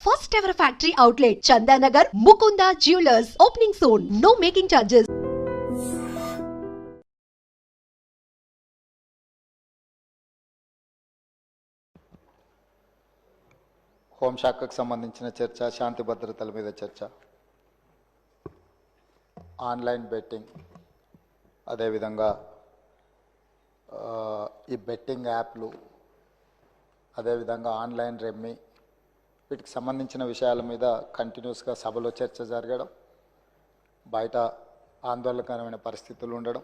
First ever factory outlet, Chandanagar, Mukunda Jewelers, opening soon. No making charges. హోంశాఖకు సంబంధించిన చర్చ, శాంతి భద్రతల మీద చర్చ, ఆన్లైన్ బెట్టింగ్, అదేవిధంగా ఈ బెట్టింగ్ యాప్లు, అదేవిధంగా ఆన్లైన్ రెమ్మీ, వీటికి సంబంధించిన విషయాల మీద కంటిన్యూస్గా సభలో చర్చ జరగడం, బయట ఆందోళనకరమైన పరిస్థితులు ఉండడం,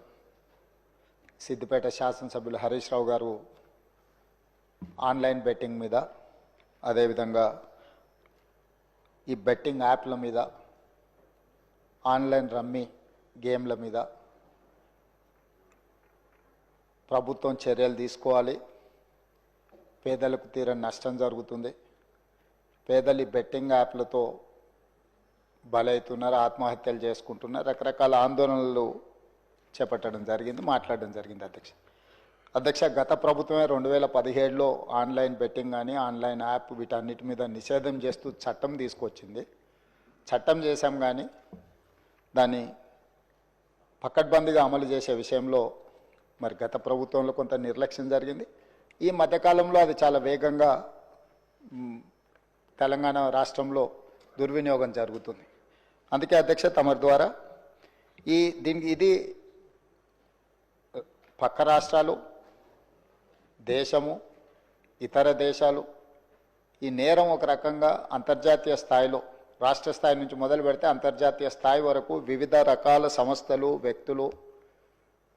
సిద్దిపేట శాసనసభ్యులు హరీష్ రావు గారు ఆన్లైన్ బెట్టింగ్ మీద, అదేవిధంగా ఈ బెట్టింగ్ యాప్ల మీద, ఆన్లైన్ రమ్మీ గేమ్ల మీద ప్రభుత్వం చర్యలు తీసుకోవాలి. పేదలకు తీరని నష్టం జరుగుతుంది. పేదలు బెట్టింగ్ యాప్లతో బలవుతున్నారు, ఆత్మహత్యలు చేసుకుంటున్నారు, రకరకాల ఆందోళనలు చేపట్టడం జరిగింది, మాట్లాడడం జరిగింది. అధ్యక్ష గత ప్రభుత్వమే 2017లో ఆన్లైన్ బెట్టింగ్ కానీ ఆన్లైన్ యాప్ వీటన్నిటి మీద నిషేధం చేస్తూ చట్టం తీసుకొచ్చింది. చట్టం చేశాం కానీ దాన్ని పకడ్బందీగా అమలు చేసే విషయంలో మరి గత ప్రభుత్వంలో కొంత నిర్లక్ష్యం జరిగింది. ఈ మధ్యకాలంలో అది చాలా వేగంగా తెలంగాణ రాష్ట్రంలో దుర్వినియోగం జరుగుతుంది. అందుకే అధ్యక్ష తమరి ద్వారా ఇది పక్క రాష్ట్రాలు, దేశము, ఇతర దేశాలు ఈ నేరం ఒక రకంగా అంతర్జాతీయ స్థాయిలో, రాష్ట్ర స్థాయి నుంచి మొదలు పెడితే అంతర్జాతీయ స్థాయి వరకు వివిధ రకాల సంస్థలు, వ్యక్తులు,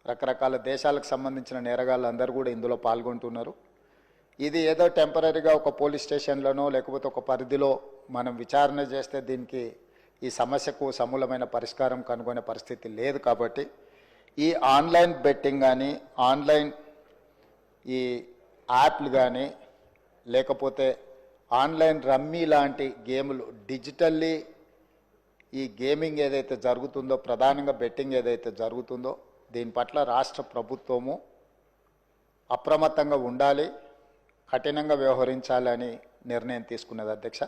రకరకాల దేశాలకు సంబంధించిన నేరగాళ్ళు అందరూ కూడా ఇందులో పాల్గొంటున్నారు. ఇది ఏదో టెంపరీగా ఒక పోలీస్ స్టేషన్లోనో లేకపోతే ఒక పరిధిలో మనం విచారణ చేస్తే దీనికి ఈ సమస్యకు సమూలమైన పరిష్కారం కనుగొనే పరిస్థితి లేదు. కాబట్టి ఈ ఆన్లైన్ బెట్టింగ్ కానీ, ఆన్లైన్ ఈ యాప్లు కానీ, లేకపోతే ఆన్లైన్ రమ్మీ లాంటి గేములు, డిజిటల్లీ ఈ గేమింగ్ ఏదైతే జరుగుతుందో, ప్రధానంగా బెట్టింగ్ ఏదైతే జరుగుతుందో దీని పట్ల రాష్ట్ర ప్రభుత్వము అప్రమత్తంగా ఉండాలి, కఠినంగా వ్యవహరించాలని నిర్ణయం తీసుకున్నది. అధ్యక్ష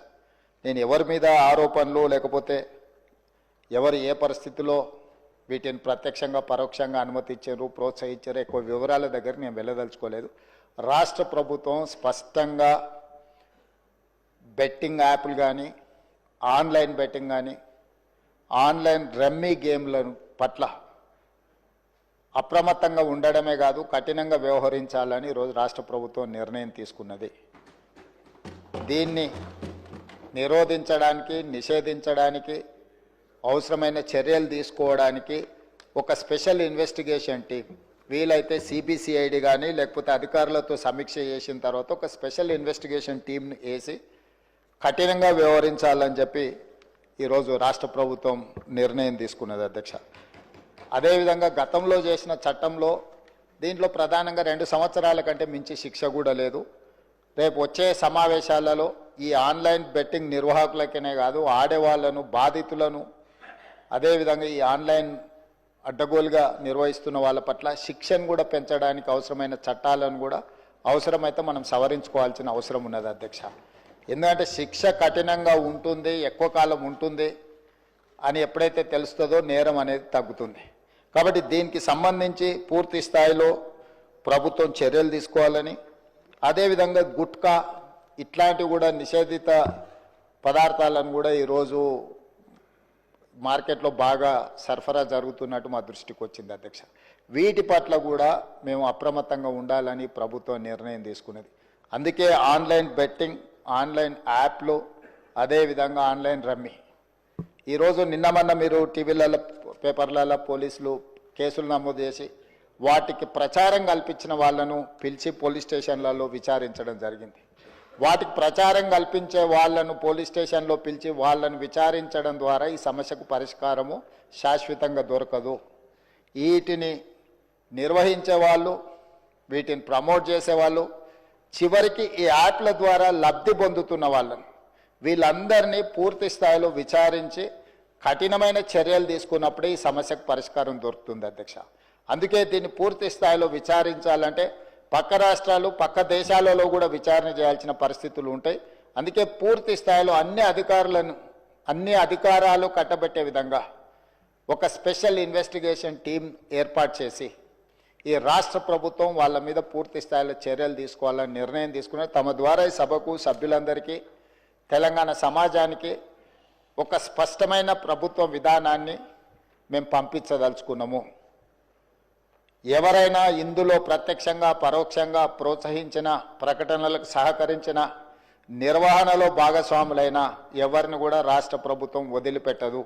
నేను ఎవరి మీద ఆరోపణలు లేకపోతే ఎవరు ఏ పరిస్థితిలో వీటిని ప్రత్యక్షంగా పరోక్షంగా అనుమతించారు, ప్రోత్సహించారు, ఎక్కువ వివరాల దగ్గర నేను వెళ్ళదలుచుకోలేదు. రాష్ట్ర ప్రభుత్వం స్పష్టంగా బెట్టింగ్ యాప్లు కానీ, ఆన్లైన్ బెట్టింగ్ కానీ, ఆన్లైన్ రమ్మీ గేమ్ల పట్ల అప్రమత్తంగా ఉండడమే కాదు కఠినంగా వ్యవహరించాలని ఈరోజు రాష్ట్ర ప్రభుత్వం నిర్ణయం తీసుకున్నది. దీన్ని నిరోధించడానికి, నిషేధించడానికి అవసరమైన చర్యలు తీసుకోవడానికి ఒక స్పెషల్ ఇన్వెస్టిగేషన్ టీం, వీలైతే సిబిసిఐడి కానీ లేకపోతే అధికారులతో సమీక్ష చేసిన తర్వాత ఒక స్పెషల్ ఇన్వెస్టిగేషన్ టీంని వేసి కఠినంగా వ్యవహరించాలని చెప్పి ఈరోజు రాష్ట్ర ప్రభుత్వం నిర్ణయం తీసుకున్నది. అధ్యక్ష అదేవిధంగా గతంలో చేసిన చట్టంలో దీంట్లో ప్రధానంగా 2 సంవత్సరాల కంటే మించి శిక్ష కూడా లేదు. రేపు వచ్చే సమావేశాలలో ఈ ఆన్లైన్ బెట్టింగ్ నిర్వాహకులకనే కాదు, ఆడేవాళ్లను, బాధితులను, అదేవిధంగా ఈ ఆన్లైన్ అడ్డగోలుగా నిర్వహిస్తున్న వాళ్ళ పట్ల శిక్షను కూడా పెంచడానికి అవసరమైన చట్టాలను కూడా అవసరమైతే మనం సవరించుకోవాల్సిన అవసరం ఉన్నది. అధ్యక్ష ఎందుకంటే శిక్ష కఠినంగా ఉంటుంది, ఎక్కువ కాలం ఉంటుంది అని ఎప్పుడైతే తెలుస్తుందో నేరం అనేది తగ్గుతుంది. కాబట్టి దీనికి సంబంధించి పూర్తి స్థాయిలో ప్రభుత్వం చర్యలు తీసుకోవాలని, అదేవిధంగా గుట్కా ఇట్లాంటివి కూడా నిషేధిత పదార్థాలను కూడా ఈరోజు మార్కెట్లో బాగా సరఫరా జరుగుతున్నట్టు మా దృష్టికి వచ్చింది. అధ్యక్ష వీటి పట్ల కూడా మేము అప్రమత్తంగా ఉండాలని ప్రభుత్వం నిర్ణయం తీసుకున్నది. అందుకే ఆన్లైన్ బెట్టింగ్, ఆన్లైన్ యాప్లు, అదేవిధంగా ఆన్లైన్ రమ్మీ ఈరోజు నిన్న మీరు టీవీలలో, పేపర్లలో పోలీసులు కేసులు నమోదు చేసి వాటికి ప్రచారం కల్పించిన వాళ్ళను పిలిచి పోలీస్ స్టేషన్లలో విచారించడం జరిగింది. వాటికి ప్రచారం కల్పించే వాళ్ళను పోలీస్ స్టేషన్లో పిలిచి వాళ్ళను విచారించడం ద్వారా ఈ సమస్యకు పరిష్కారము శాశ్వతంగా దొరకదు. వీటిని నిర్వహించే వాళ్ళు, వీటిని ప్రమోట్ చేసేవాళ్ళు, చివరికి ఈ యాప్ల ద్వారా లబ్ధి పొందుతున్న వాళ్ళను వీళ్ళందరినీ పూర్తి స్థాయిలో విచారించి కఠినమైన చర్యలు తీసుకున్నప్పుడే ఈ సమస్యకు పరిష్కారం దొరుకుతుంది. అధ్యక్ష అందుకే దీన్ని పూర్తి స్థాయిలో విచారించాలంటే పక్క రాష్ట్రాలు, పక్క దేశాలలో కూడా విచారణ చేయాల్సిన పరిస్థితులు ఉంటాయి. అందుకే పూర్తి స్థాయిలో అన్ని అధికారాలు కట్టబెట్టే విధంగా ఒక స్పెషల్ ఇన్వెస్టిగేషన్ టీం ఏర్పాటు చేసి ఈ రాష్ట్ర ప్రభుత్వం వాళ్ళ మీద పూర్తి స్థాయిలో చర్యలు తీసుకోవాలని నిర్ణయం తీసుకున్నారు. తమ ద్వారా ఈ సభకు సభ్యులందరికీ తెలంగాణ సమాజానికి ఒక స్పష్టమైన ప్రభుత్వ విధానాన్ని మేము పంపించదలుచుకున్నాము. ఎవరైనా ఇందులో ప్రత్యక్షంగా పరోక్షంగా ప్రోత్సహించిన, ప్రకటనలకు సహకరించిన, నిర్వహణలో భాగస్వాములైన ఎవరిని కూడా రాష్ట్ర ప్రభుత్వం వదిలిపెట్టదు.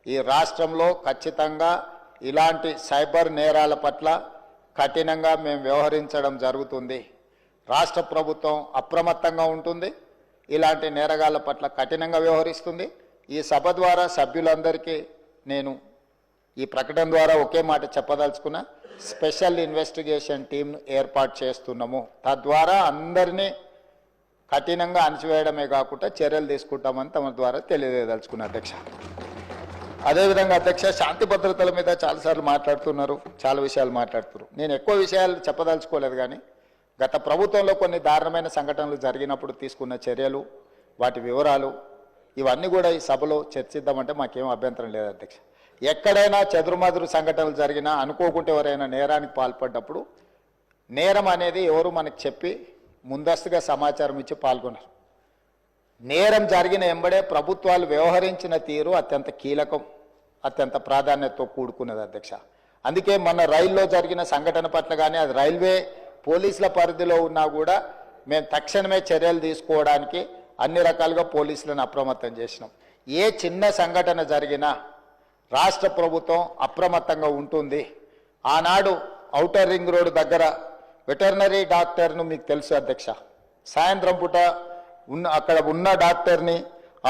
ఈ రాష్ట్రంలో ఖచ్చితంగా ఇలాంటి సైబర్ నేరాల పట్ల కఠినంగా మేము వ్యవహరించడం జరుగుతుంది. రాష్ట్ర ప్రభుత్వం అప్రమత్తంగా ఉంటుంది, ఇలాంటి నేరగాళ్ల పట్ల కఠినంగా వ్యవహరిస్తుంది. ఈ సభ ద్వారా సభ్యులందరికీ నేను ఈ ప్రకటన ద్వారా ఒకే మాట చెప్పదలుచుకున్నా, స్పెషల్ ఇన్వెస్టిగేషన్ టీంను ఏర్పాటు చేస్తున్నాము. తద్వారా అందరినీ కఠినంగా అణచివేయడమే కాకుండా చర్యలు తీసుకుంటామని తమ ద్వారా తెలియజేయదలుచుకున్నా అధ్యక్ష. అదేవిధంగా అధ్యక్ష, శాంతి భద్రతల మీద చాలాసార్లు మాట్లాడుతున్నారు, చాలా విషయాలు మాట్లాడుతున్నారు. నేను ఎక్కువ విషయాలు చెప్పదలుచుకోలేదు, కానీ గత ప్రభుత్వంలో కొన్ని దారుణమైన సంఘటనలు జరిగినప్పుడు తీసుకున్న చర్యలు, వాటి వివరాలు ఇవన్నీ కూడా ఈ సభలో చర్చిద్దామంటే మాకేం అభ్యంతరం లేదు అధ్యక్ష. ఎక్కడైనా చెదురుమదురు సంఘటనలు జరిగినా, అనుకోకుంటే ఎవరైనా నేరానికి పాల్పడ్డప్పుడు నేరం అనేది ఎవరు మనకు చెప్పి ముందస్తుగా సమాచారం ఇచ్చి పాల్గొన్నారు. నేరం జరిగిన ఎంబడే ప్రభుత్వాలు వ్యవహరించిన తీరు అత్యంత కీలకం, అత్యంత ప్రాధాన్యతతో కూడుకున్నది అధ్యక్ష. అందుకే మన రైల్లో జరిగిన సంఘటన పట్ల కానీ, అది రైల్వే పోలీసుల పరిధిలో ఉన్నా కూడా మేము తక్షణమే చర్యలు తీసుకోవడానికి అన్ని రకాలుగా పోలీసులను అప్రమత్తం చేసినాం. ఏ చిన్న సంఘటన జరిగినా రాష్ట్ర ప్రభుత్వం అప్రమత్తంగా ఉంటుంది. ఆనాడు ఔటర్ రింగ్ రోడ్డు దగ్గర వెటర్నరీ డాక్టర్ను మీకు తెలుసు అధ్యక్ష, సాయంత్రం పూట అక్కడ ఉన్న డాక్టర్ని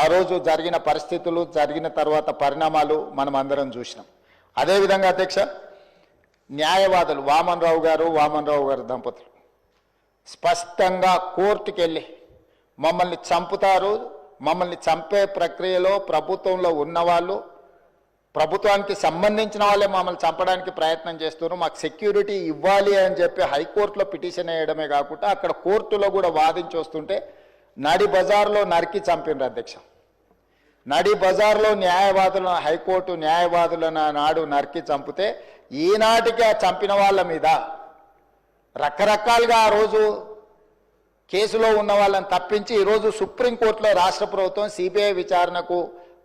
ఆ రోజు జరిగిన పరిస్థితులు, జరిగిన తర్వాత పరిణామాలు మనం అందరం చూసినాం. అదేవిధంగా అధ్యక్ష, న్యాయవాదులు వామన్ రావు గారు దంపతులు స్పష్టంగా కోర్టుకు వెళ్ళి మమ్మల్ని చంపుతారు, మమ్మల్ని చంపే ప్రక్రియలో ప్రభుత్వంలో ఉన్నవాళ్ళు, ప్రభుత్వానికి సంబంధించిన వాళ్ళే మమ్మల్ని చంపడానికి ప్రయత్నం చేస్తున్నారు, మాకు సెక్యూరిటీ ఇవ్వాలి అని చెప్పి హైకోర్టులో పిటిషన్ వేయడమే కాకుండా అక్కడ కోర్టులో కూడా వాదించి వస్తుంటే నడి బజార్లో నరికి చంపినారు అధ్యక్ష. నడి బజార్లో న్యాయవాదులను, హైకోర్టు న్యాయవాదులను నాడు నరికి చంపితే ఈనాటికి ఆ చంపిన వాళ్ళ మీద రకరకాలుగా ఆ రోజు కేసులో ఉన్న వాళ్ళని తప్పించి ఈరోజు సుప్రీంకోర్టులో రాష్ట్ర ప్రభుత్వం సిబిఐ విచారణకు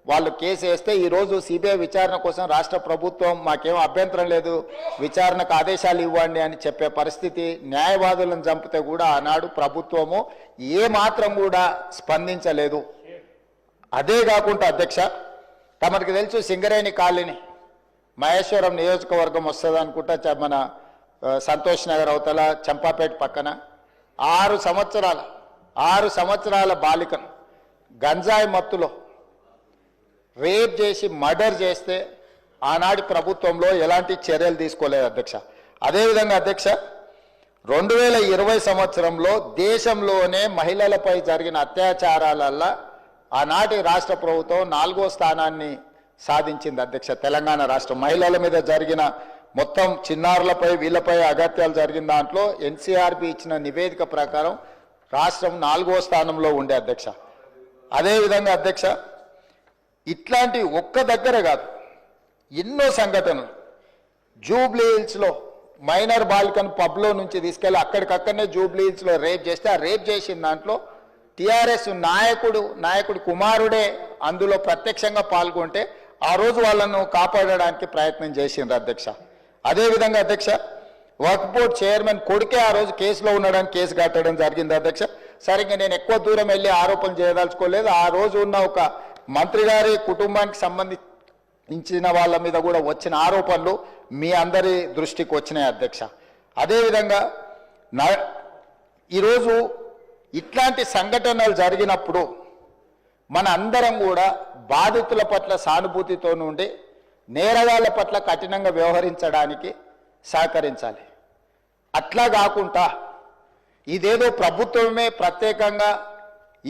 వాళ్ళు కేసు వేస్తే ఈరోజు సిబిఐ విచారణ కోసం రాష్ట్ర ప్రభుత్వం మాకేం అభ్యంతరం లేదు, విచారణకు ఆదేశాలు ఇవ్వండి అని చెప్పే పరిస్థితి. న్యాయవాదులను చంపితే కూడా ఆనాడు ప్రభుత్వము ఏమాత్రం కూడా స్పందించలేదు. అదే కాకుండా అధ్యక్ష, తమకు తెలుసు సింగరేణి కాలనీ మహేశ్వరం నియోజకవర్గం వస్తుంది అనుకుంటా, మన సంతోష్ నగర్ అవతల చంపాపేట పక్కన 6 సంవత్సరాల బాలికను గంజాయి మత్తులో రేప్ చేసి మర్డర్ చేస్తే ఆనాటి ప్రభుత్వంలో ఎలాంటి చర్యలు తీసుకోలేదు అధ్యక్ష. అదేవిధంగా అధ్యక్ష, 2020 సంవత్సరంలో దేశంలోనే మహిళలపై జరిగిన అత్యాచారాలల్లో ఆనాటి రాష్ట్ర ప్రభుత్వం 4వ స్థానాన్ని సాధించింది అధ్యక్ష. తెలంగాణ రాష్ట్రం మహిళల మీద జరిగిన మొత్తం చిన్నారులపై వీళ్ళపై అగత్యాలు జరిగిన దాంట్లో ఎన్సీఆర్బీ ఇచ్చిన నివేదిక ప్రకారం రాష్ట్రం 4వ స్థానంలో ఉండే అధ్యక్ష. అదేవిధంగా అధ్యక్ష, ఇట్లాంటి ఒక్క దగ్గర కాదు, ఎన్నో సంఘటనలు. జూబ్లీ హిల్స్లో మైనర్ బాలికను పబ్లో నుంచి తీసుకెళ్ళి అక్కడికక్కడనే జూబ్లీ హిల్స్లో రేప్ చేస్తే ఆ రేప్ చేసిన దాంట్లో టీఆర్ఎస్ నాయకుడి కుమారుడే అందులో ప్రత్యక్షంగా పాల్గొంటే ఆ రోజు వాళ్ళను కాపాడడానికి ప్రయత్నం చేసిండ్రు అధ్యక్ష. అదేవిధంగా అధ్యక్ష, వక్ఫ్ బోర్డ్ చైర్మన్ కొడుకే ఆ రోజు కేసులో ఉండడానికి కేసు కట్టడం జరిగింది అధ్యక్ష. సరిగ్గా నేను ఎక్కువ దూరం వెళ్ళి ఆరోపణలు చేయదలుచుకోలేదు. ఆ రోజు ఉన్న ఒక మంత్రి గారి కుటుంబానికి సంబంధించిన వాళ్ళ మీద కూడా వచ్చిన ఆరోపణలు మీ అందరి దృష్టికి వచ్చినాయి అధ్యక్ష. అదేవిధంగా ఈరోజు ఇట్లాంటి సంఘటనలు జరిగినప్పుడు మన అందరం కూడా బాధితుల పట్ల సానుభూతితో నుండి నేరగాళ్ల పట్ల కఠినంగా వ్యవహరించడానికి సహకరించాలి. అట్లా కాకుండా ఇదేదో ప్రభుత్వమే ప్రత్యేకంగా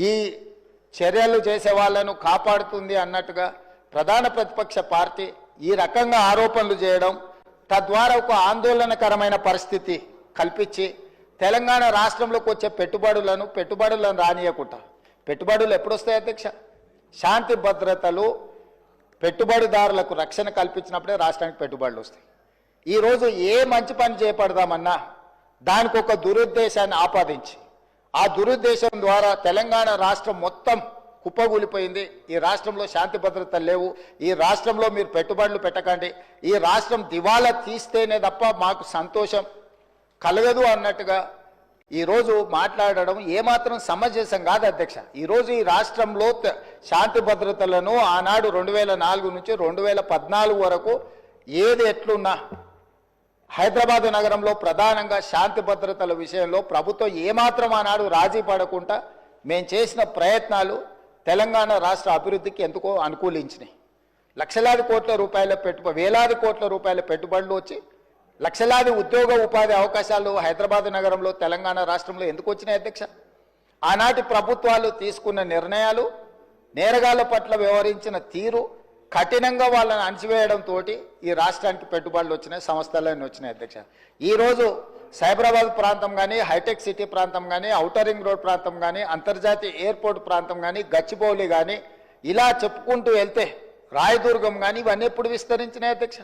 ఈ చర్యలు చేసే వాళ్ళను కాపాడుతుంది అన్నట్టుగా ప్రధాన ప్రతిపక్ష పార్టీ ఈ రకంగా ఆరోపణలు చేయడం, తద్వారా ఒక ఆందోళనకరమైన పరిస్థితి కల్పించి తెలంగాణ రాష్ట్రంలోకి వచ్చే పెట్టుబడులను రానియకుండా పెట్టుబడులు ఎప్పుడు వస్తాయి అధ్యక్ష? శాంతి భద్రతలు పెట్టుబడిదారులకు రక్షణ కల్పించినప్పుడే రాష్ట్రానికి పెట్టుబడులు వస్తాయి. ఈరోజు ఏ మంచి పని చేపడదామన్నా దానికి ఒక దురుద్దేశాన్ని ఆపాదించి ఆ దురుద్దేశం ద్వారా తెలంగాణ రాష్ట్రం మొత్తం కుప్పగూలిపోయింది. ఈ రాష్ట్రంలో శాంతి భద్రతలు లేవు, ఈ రాష్ట్రంలో మీరు పెట్టుబడులు పెట్టకండి, ఈ రాష్ట్రం దివాలా తీస్తేనే తప్ప మాకు సంతోషం కలగదు అన్నట్టుగా ఈరోజు మాట్లాడడం ఏమాత్రం సమంజసం కాదు అధ్యక్ష. ఈరోజు ఈ రాష్ట్రంలో శాంతి భద్రతలను ఆనాడు 2004 నుంచి 2014 వరకు ఏది ఎట్లున్నా హైదరాబాద్ నగరంలో ప్రధానంగా శాంతి భద్రతల విషయంలో ప్రభుత్వం ఏమాత్రం ఆనాడు రాజీ పడకుండా మేము చేసిన ప్రయత్నాలు తెలంగాణ రాష్ట్ర అభివృద్ధికి ఎందుకో అనుకూలించినాయి. లక్షలాది కోట్ల రూపాయల వేలాది కోట్ల రూపాయల పెట్టుబడులు వచ్చి లక్షలాది ఉద్యోగ ఉపాధి అవకాశాలు హైదరాబాద్ నగరంలో తెలంగాణ రాష్ట్రంలో ఎందుకు వచ్చినాయి అధ్యక్ష? ఆనాటి ప్రభుత్వాలు తీసుకున్న నిర్ణయాలు, నేరగాళ్ల పట్ల వ్యవహరించిన తీరు, కఠినంగా వాళ్ళని అణచివేయడంతో ఈ రాష్ట్రానికి పెట్టుబడులు వచ్చినాయి, సంస్థలన్నీ వచ్చినాయి అధ్యక్ష. ఈరోజు సైబరాబాద్ ప్రాంతం కానీ, హైటెక్ సిటీ ప్రాంతం కానీ, ఔటర్ రింగ్ రోడ్ ప్రాంతం కానీ, అంతర్జాతీయ ఎయిర్పోర్ట్ ప్రాంతం కానీ, గచ్చిబౌలి కానీ ఇలా చెప్పుకుంటూ వెళ్తే రాయదుర్గం కానీ ఇవన్నీ ఎప్పుడు విస్తరించినాయి అధ్యక్ష?